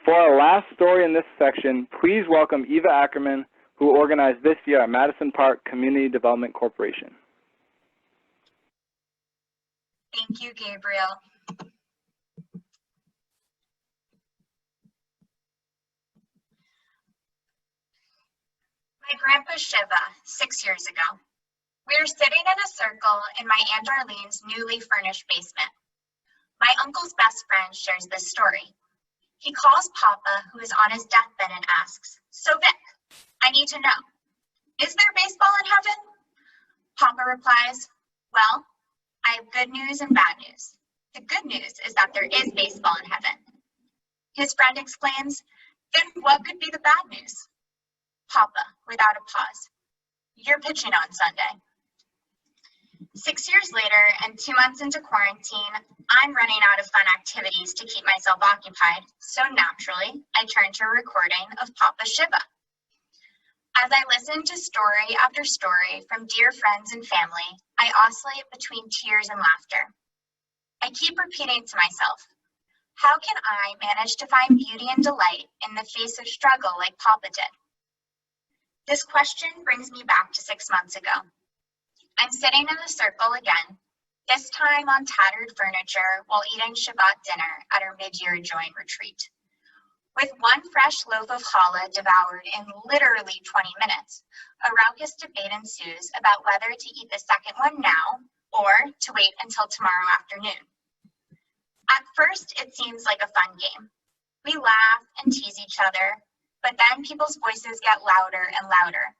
For our last story in this section, please welcome Eva Ackerman, who organized this year at Madison Park Community Development Corporation. Thank you, Gabriel. My grandpa Shiva, 6 years ago. We were sitting in a circle in my Aunt Arlene's newly furnished basement. My uncle's best friend shares this story. He calls Papa, who is on his deathbed, and asks, "So Vic, I need to know, is there baseball in heaven?" Papa replies, "Well, I have good news and bad news. The good news is that there is baseball in heaven." His friend exclaims, "Then what could be the bad news?" Papa, without a pause, "You're pitching on Sunday." 6 years later and 2 months into quarantine, I'm running out of fun activities to keep myself occupied, so naturally, I turn to a recording of Papa Shiva. As I listen to story after story from dear friends and family, I oscillate between tears and laughter. I keep repeating to myself, how can I manage to find beauty and delight in the face of struggle like Papa did? This question brings me back to 6 months ago. I'm sitting in the circle again, this time on tattered furniture while eating Shabbat dinner at our mid-year join retreat. With one fresh loaf of challah devoured in literally 20 minutes, a raucous debate ensues about whether to eat the second one now or to wait until tomorrow afternoon. At first, it seems like a fun game. We laugh and tease each other, but then people's voices get louder and louder.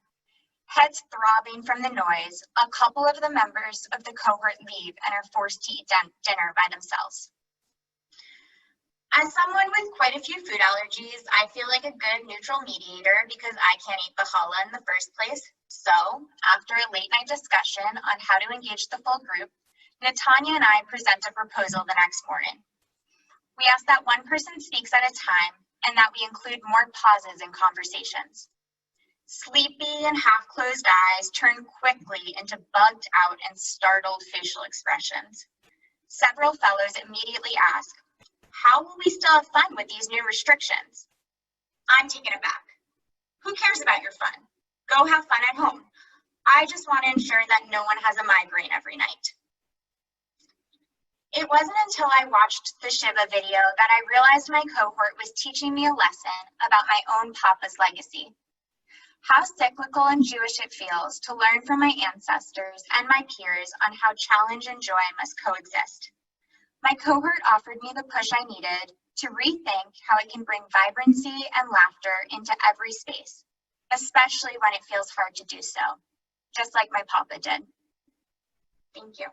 Heads throbbing from the noise, a couple of the members of the cohort leave and are forced to eat dinner by themselves. As someone with quite a few food allergies, I feel like a good neutral mediator because I can't eat the challah in the first place. So, after a late night discussion on how to engage the full group, Natanya and I present a proposal the next morning. We ask that one person speaks at a time and that we include more pauses in conversations. Sleepy and half-closed eyes turn quickly into bugged out and startled facial expressions. Several fellows immediately ask, how will we still have fun with these new restrictions? I'm taken aback. Who cares about your fun? Go have fun at home. I just want to ensure that no one has a migraine every night. It wasn't until I watched the Shiva video that I realized my cohort was teaching me a lesson about my own Papa's legacy. How cyclical and Jewish it feels to learn from my ancestors and my peers on how challenge and joy must coexist. My cohort offered me the push I needed to rethink how it can bring vibrancy and laughter into every space, especially when it feels hard to do so, just like my Papa did. Thank you.